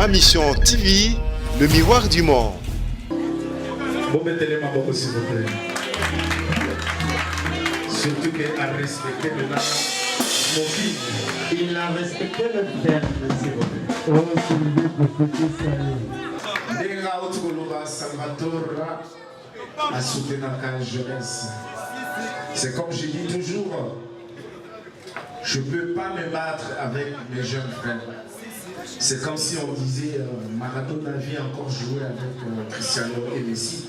Ma Mission TV, le miroir du monde. Bon, mettez-les ma boque s'il vous plaît. Surtout qu'à respecter le nom. Mon fils, il a respecté le terme, s'il vous plaît. Oh, s'il vous plaît, Denga Otskoloba Salvatore a soutenu la jeunesse. C'est comme je dis toujours, je ne peux pas me battre avec mes jeunes frères. C'est comme si on disait Maradona vient encore jouer avec Cristiano et Messi.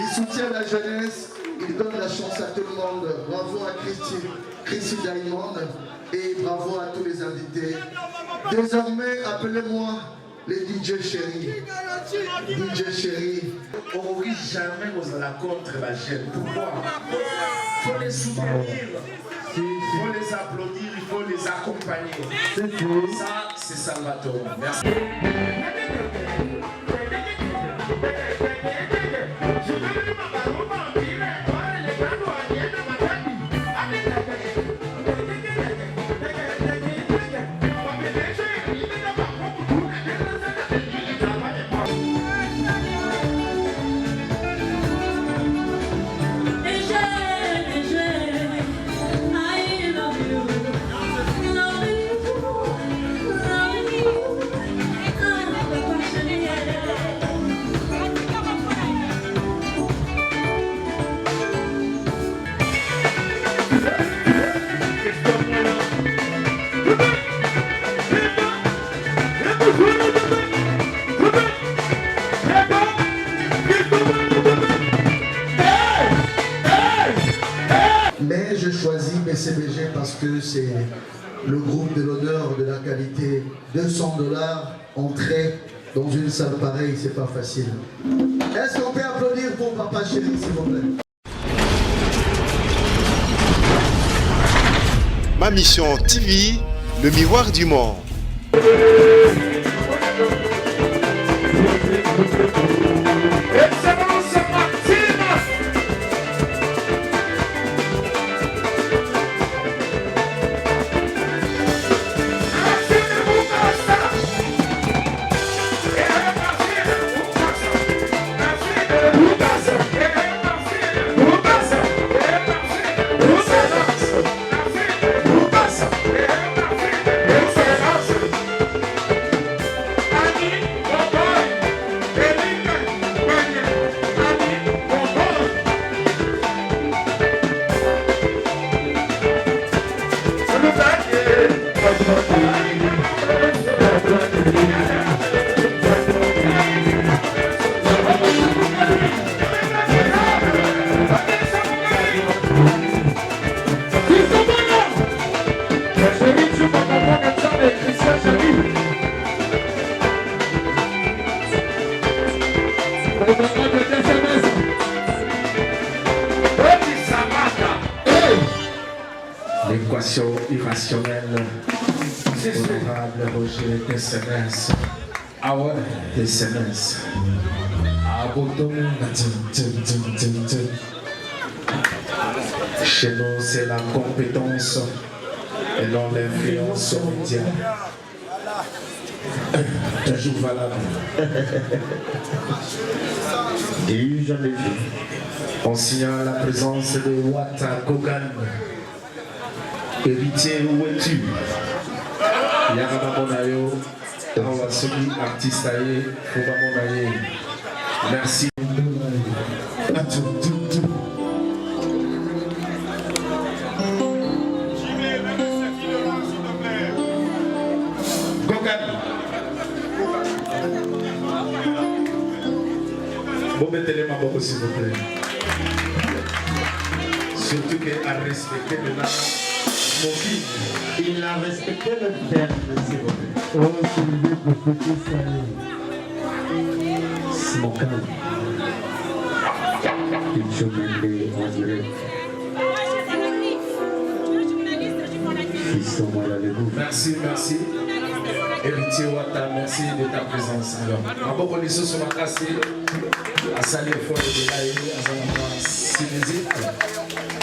Il soutient la jeunesse, il donne la chance à tout le monde. Bravo à Chrissy Diamond et bravo à tous les invités. Désormais, appelez-moi les DJ Chéri. DJ Chéri. On ne rit jamais aux la contre la jeune. Pourquoi? Il faut les soutenir, il faut les applaudir, il faut les accompagner. Ça, c'est Salvatore. Merci. Mais je choisis BCBG parce que c'est le groupe de l'honneur, de la qualité. 200 $, entrée dans une salle pareille, c'est pas facile. Est-ce qu'on peut applaudir pour Papa Chéri, s'il vous plaît? Ma Mission TV, le miroir du monde. L'équation irrationnelle, honorable Roger DSMS. Ah ouais, DSMS. Ah, chez nous, c'est la compétence et non l'influence média. Toujours valable. Et j'en ai vu. On signale la présence de Wata Kogan. Héritier, où es-tu? Yaraba Monayo, Rawasumi, artiste aïe, Fouba Monaye. Merci. Gogan. Bon, mettez-les ma boque s'il vous plaît. Surtout qu'à respecter le nom. Smoking, il a respecté le terme, s'il vous plaît. Oh, Sylvie, pour fêter ça. Smoking. Pichomende, André. Fiston Malalego. Merci, merci. Héritier Wata, merci de ta présence. Alors, en bon connaissance sur ma classe, à saluer fort de l'AE, à Zanama Sinésie.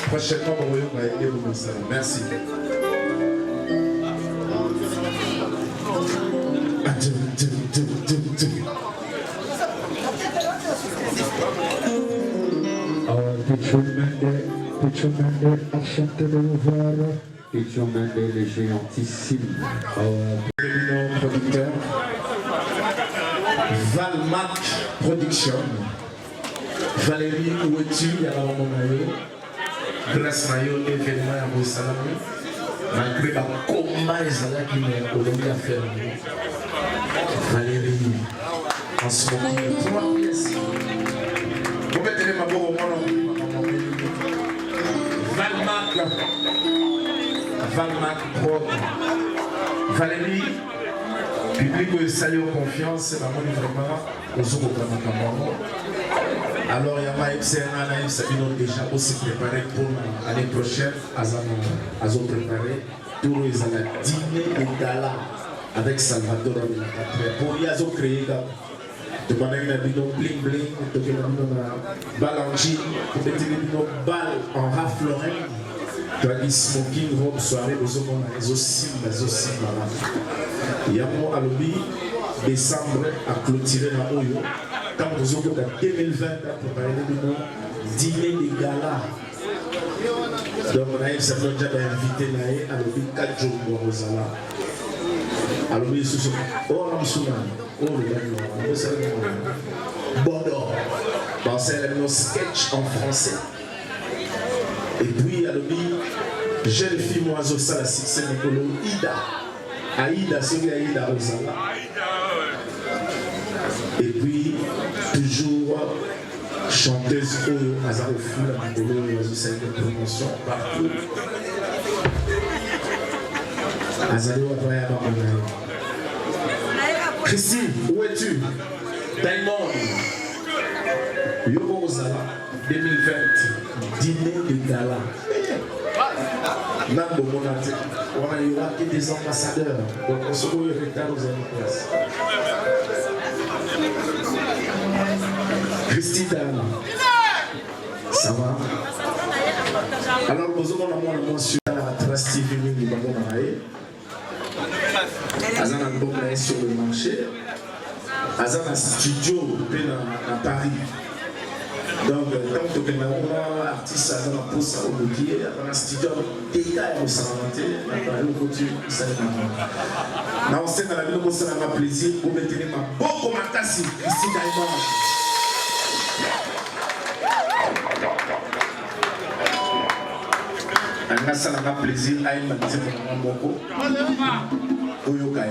Prochainement, on va aider vous. Merci. Pichomende, Achante de Novara. Pichomende, le géantissime. Producteur. Valmac Production. Valérie Ouetu, il y a la maman Mayo. Grâce Mayo, événement à Boussalam. Malgré le combat, ils ont qui m'ont Colombie à faire. Valérie, en ce moment, trois pièces. Vous mettez les mabos au monde. Valmac Prod. Valérie, public où salut en confiance, c'est la bonne vraiment aux autres. Alors, il y a pas FCNA, ils sont déjà aussi préparés pour l'année prochaine, à préparer pour les dîner de gala avec Salvador de la Patrie. Pour y avoir créé de manière bling bling, de balle en jean, pour mettre une balle en Ralph Lauren. Tu as dit smoking, robe, soirée, aux hommes, les aussi, voilà. Il y a mon lobby, décembre, à clôturer la Oyo. Quand vous avez 2020, pour parler de nous, dîner de gala. Donc, on a eu cette déjà invité à lobby 4 jours pour Rosala. À lobby, sous oh, Ramsouman, oh, le gars, Bordeaux. Bon, c'est un sketch en français. Et puis, à lobby, jeune fille, moi, ça, la succès, Nicolo, Ida. Aïda, c'est Aïda Rosala. Et puis, toujours chanteuse Oyo, Azarofou, la Nicolo, c'est une promotion partout. Azaro, après, à Bamonaï. Christine, où es-tu? Diamond. Yobo Rosala, 2020, dîner de gala. Nambo Monate, on a eu là que des ambassadeurs. Donc on se voit au retard aux place. Christine Dana. Ça va? Alors nous avons la mention à la Trust TV du Babon Marae. Azan a sur le marché. Azan a studio à Paris. Donc, tant que nous avons un artiste à la pousse au bouquet, dans un studio détail au santé, on a le couture, ça est maintenant. Dans la scène, on a plaisir pour mettre les mains. Beaucoup de tassi, Christine Diamond. On a ça, on a plaisir, à une matin, on a beaucoup. Oyokaye.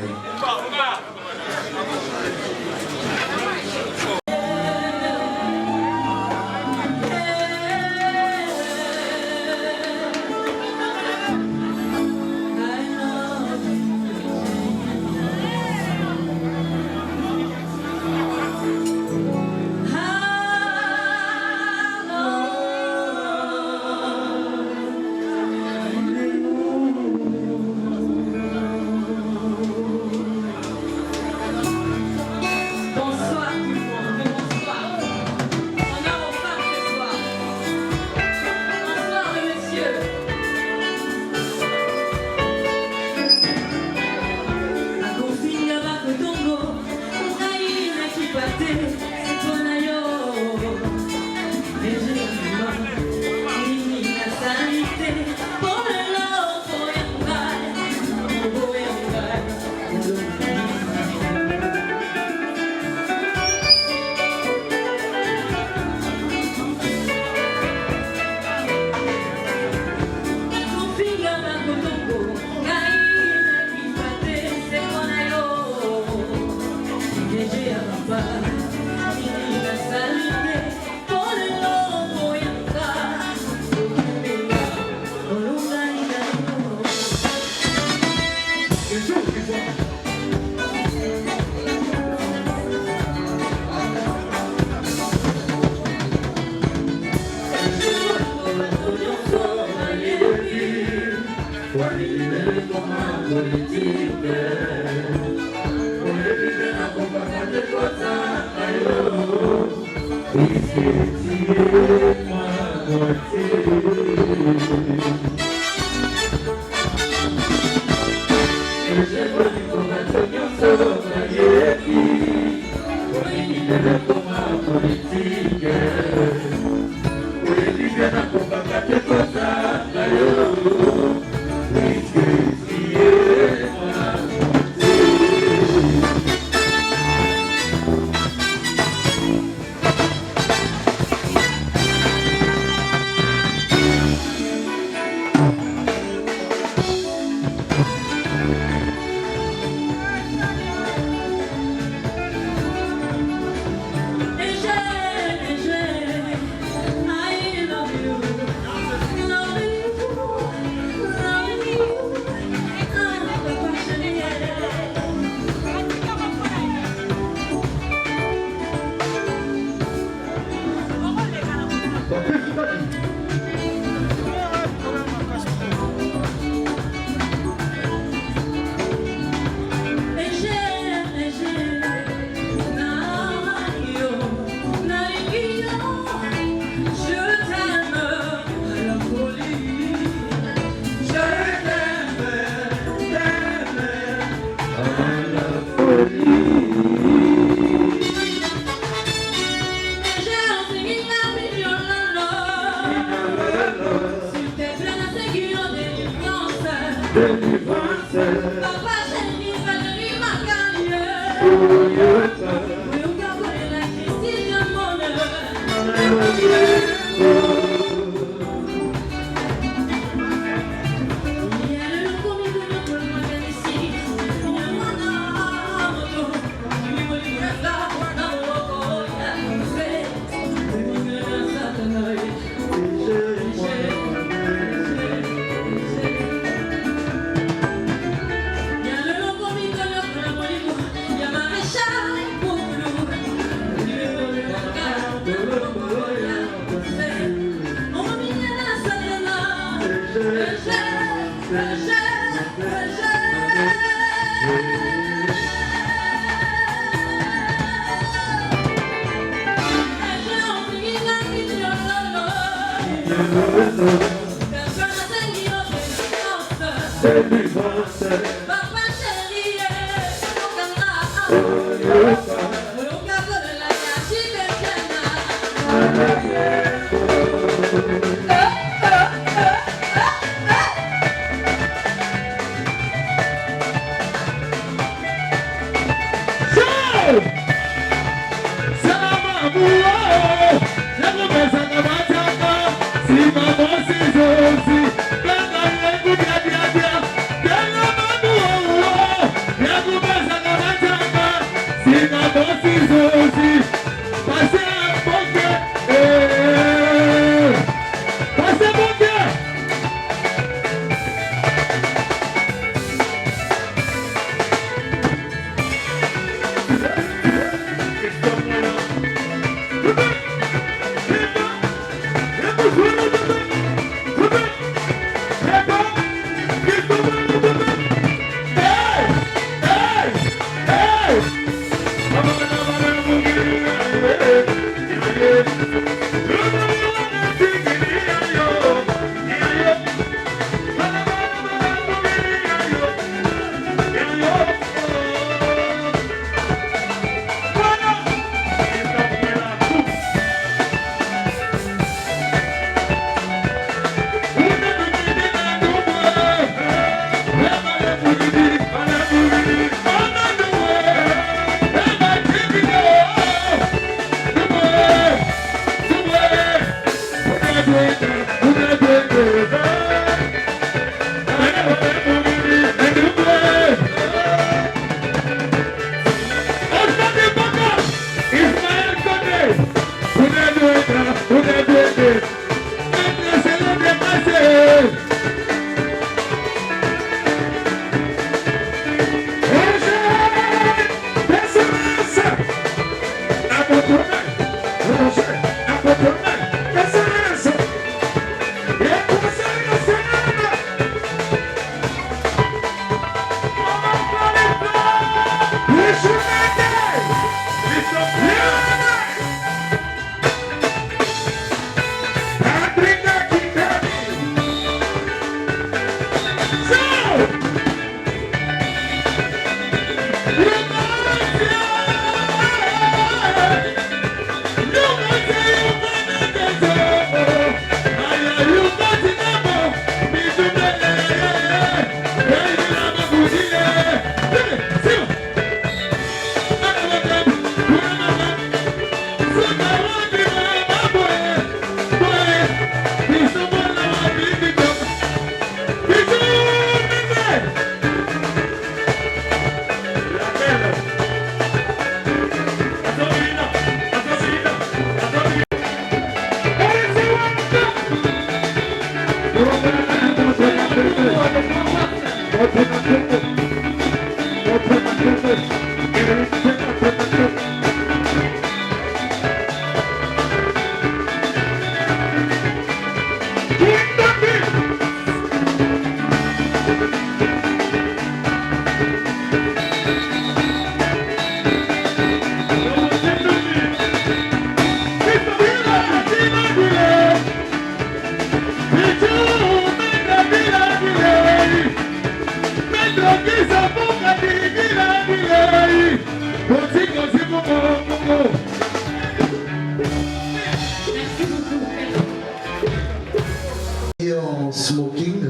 En smoking,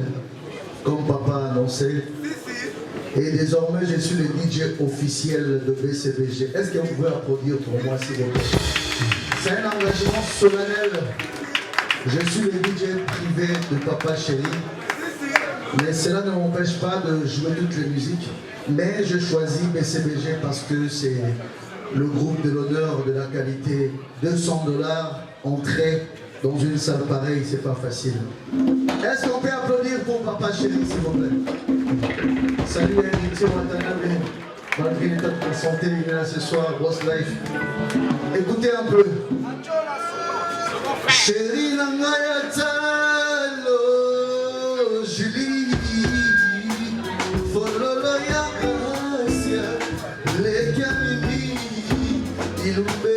comme papa a annoncé. Et désormais, je suis le DJ officiel de BCBG. Est-ce que vous pouvez applaudir pour moi, s'il vous plaît? C'est un engagement solennel. Je suis le DJ privé de Papa Chéri. Mais cela ne m'empêche pas de jouer toutes les musiques. Mais je choisis BCBG parce que c'est le groupe de l'honneur de la qualité. 200 $, entrée dans une salle pareille, c'est pas facile. Est-ce qu'on peut applaudir pour Papa Chéri, s'il vous plaît? Salut Héritier Watanabe, malgré l'état de santé, il est là ce soir, Boss Life. Écoutez un peu. Chéri Nangaya Talo, Julie, Fololo Yakasia, Les Kamini, Ilumbe.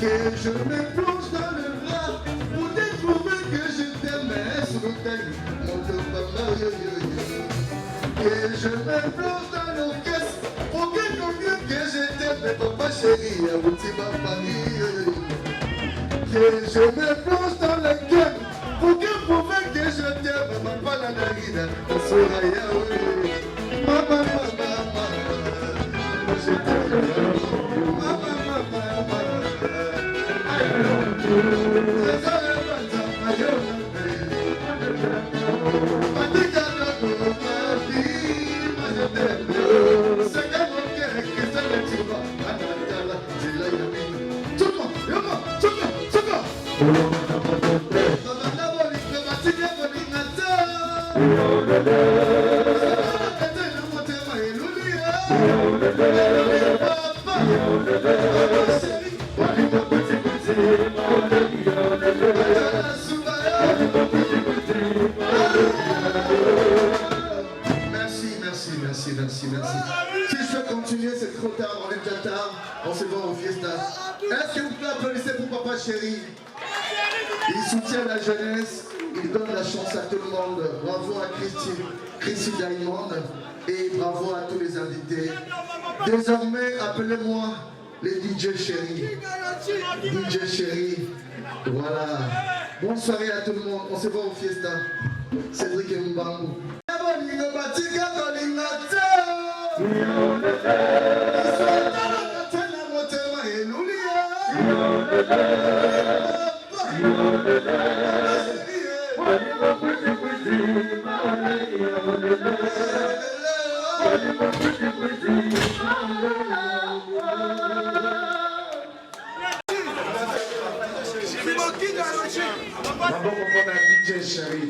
Que je me plonge dans le bras pour découvrir que je t'aimais sur l'hôtel. Que je me plonge dans nos caisses pour découvrir que je t'aimais, papa chéri, à Outima Paris. Que je me plonge dans le cœur pour découvrir que je t'aime, papa la narine, à Soraya. Maman, maman, je t'aime. Merci. Si je veux continuer, c'est trop tard, on est déjà tard, on se voit au fiesta. Est-ce que vous pouvez applaudir pour papa chéri? Il soutient la jeunesse, il donne la chance à tout le monde. Bravo à Christy Diamond et bravo à tous les invités. Désormais, appelez-moi les DJ chéri. DJ chéri, voilà. Bonne soirée à tout le monde, on se voit au fiesta. Cédric et Mbangou. DJ chéri,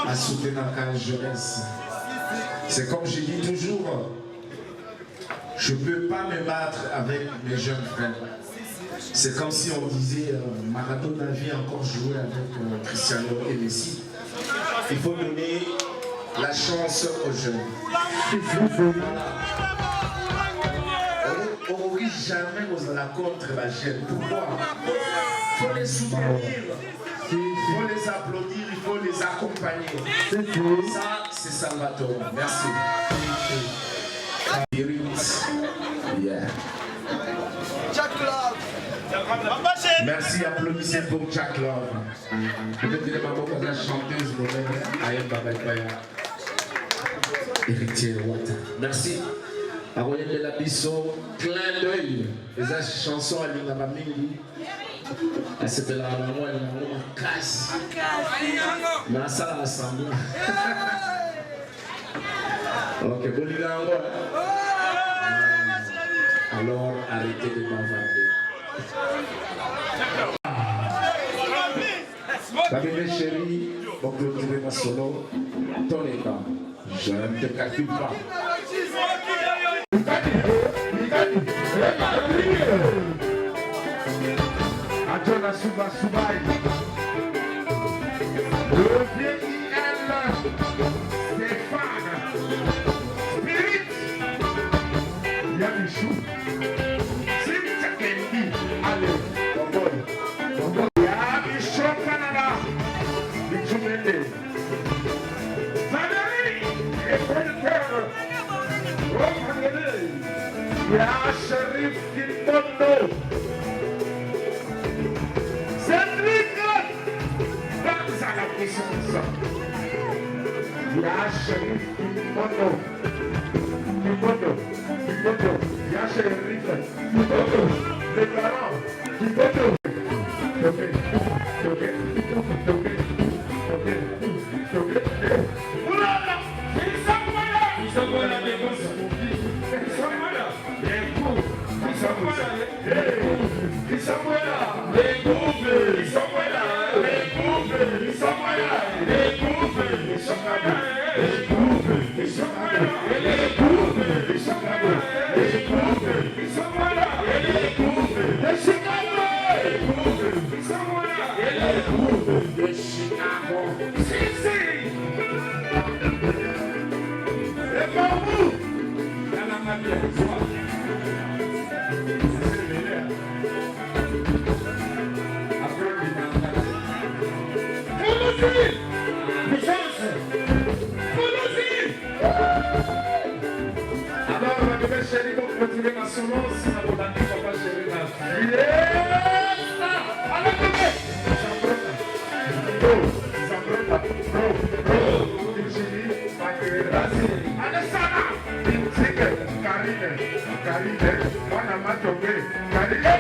à soutenir la jeunesse. C'est comme je dis toujours, je ne peux pas me battre avec mes jeunes frères. C'est comme si on disait Maradona vient encore jouer avec Cristiano et Messi. Il faut donner la chance aux jeunes. On ne rit jamais aux la contre la jeune. Pourquoi? Il faut les soutenir. Il faut les applaudir, il faut les accompagner. Ça, c'est Salvatore. Merci. Yeah. Merci, applaudissez pour Jack Love. Peut-être que maman la chanteuse Ayem Babaya. Héritier Wata. Merci. Aroyen de la Bisso, clin d'œil. Les chansons à l'Inabamini. C'était la maman, elle m'a casse. Mais ça l'a rassemblé. Ok, bon, il a alors arrêtez de m'avancer. La bébé chérie, pour clôturer ma solo, ton état, je ne te calcule pas. Adjona Suba Subai. Le vieil Stéphane. Spirit. Yamichou. Simta Kendi. Allez, Bonbon. Yamichou Canada. Bichumende. Valérie. Et producteur. Romangele. Ya Sharif Kimbondo. Ya Sharif Kimbondo, Ya Sharif Kimbondo, déclarant Kimbondo. Somewhere Vamos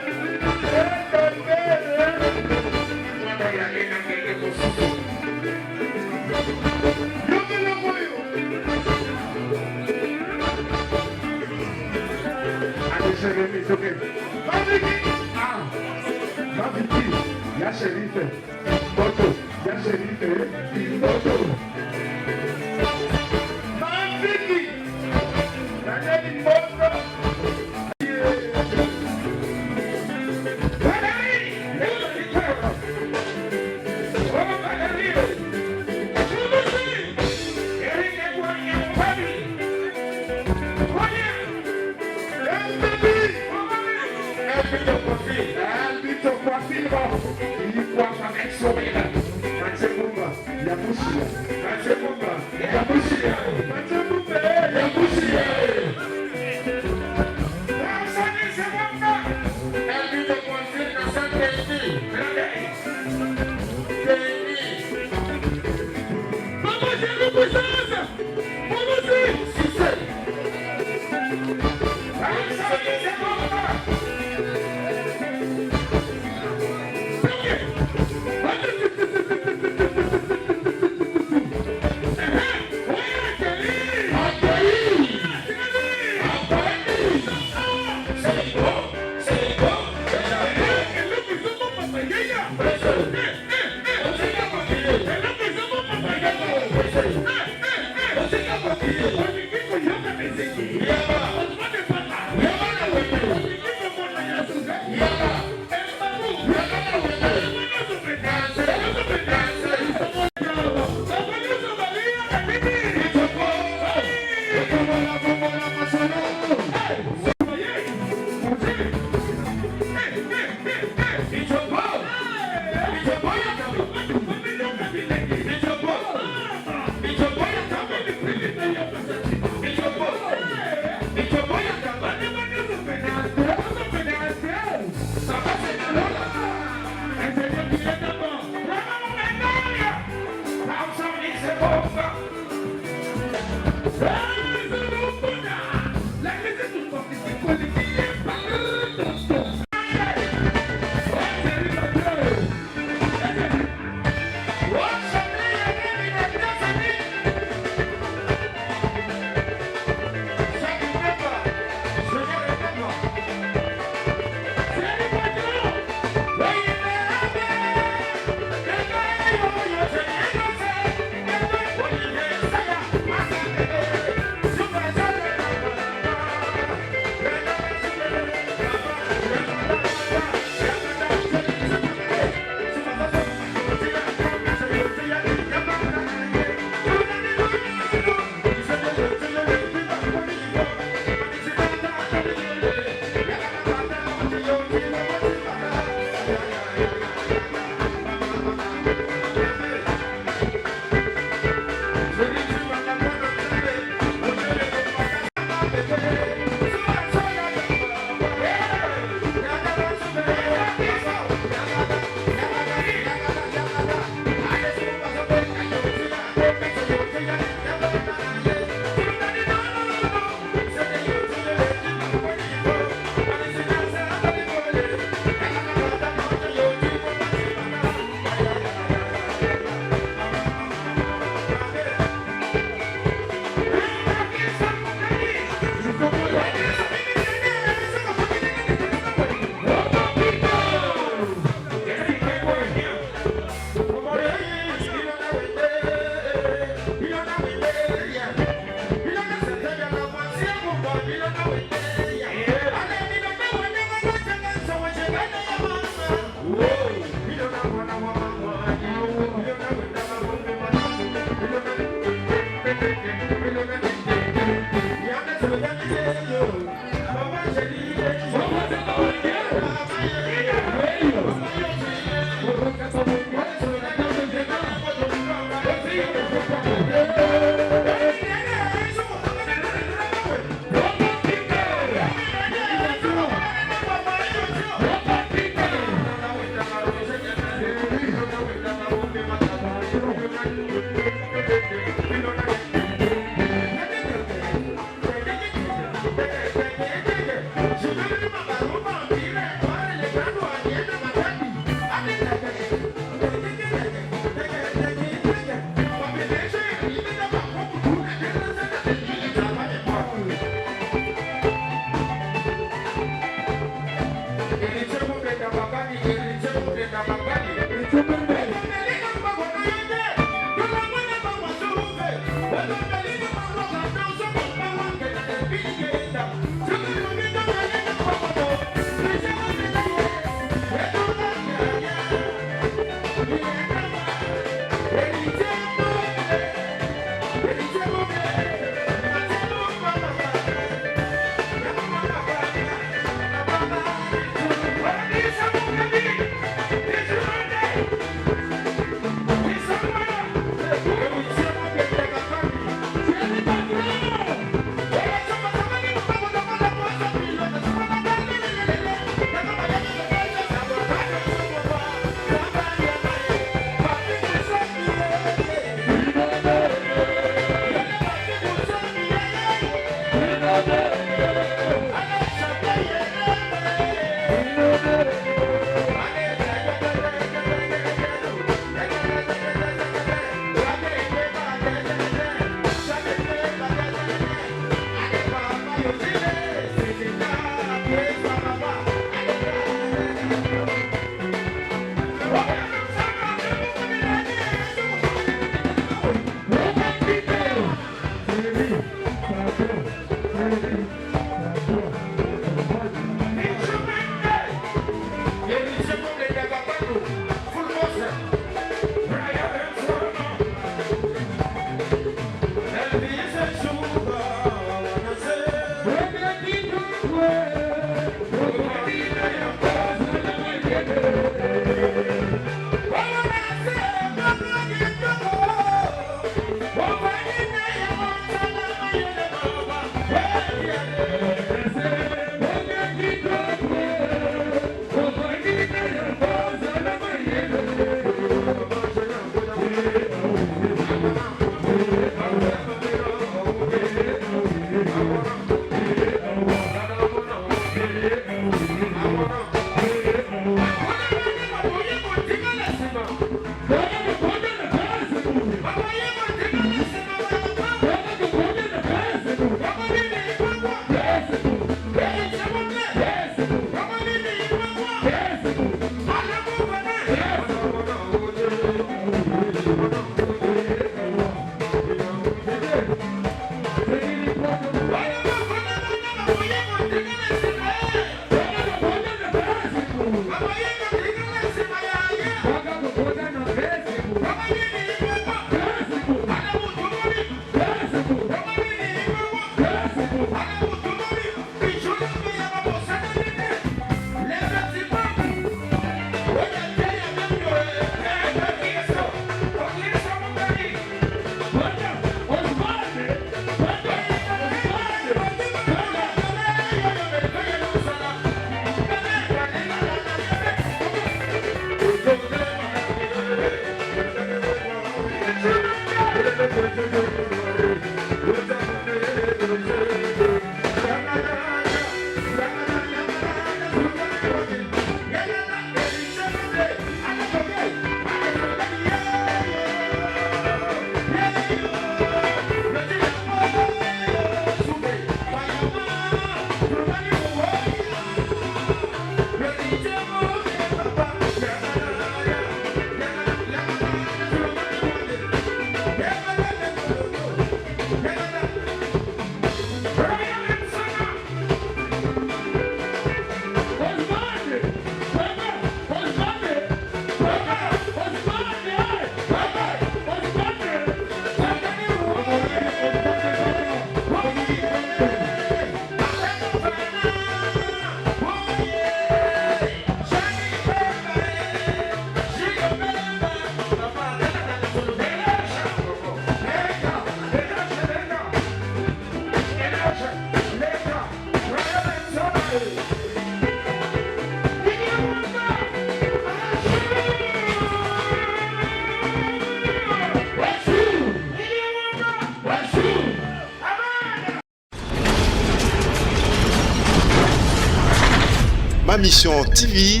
Ma Mission TV,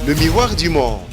le miroir du monde.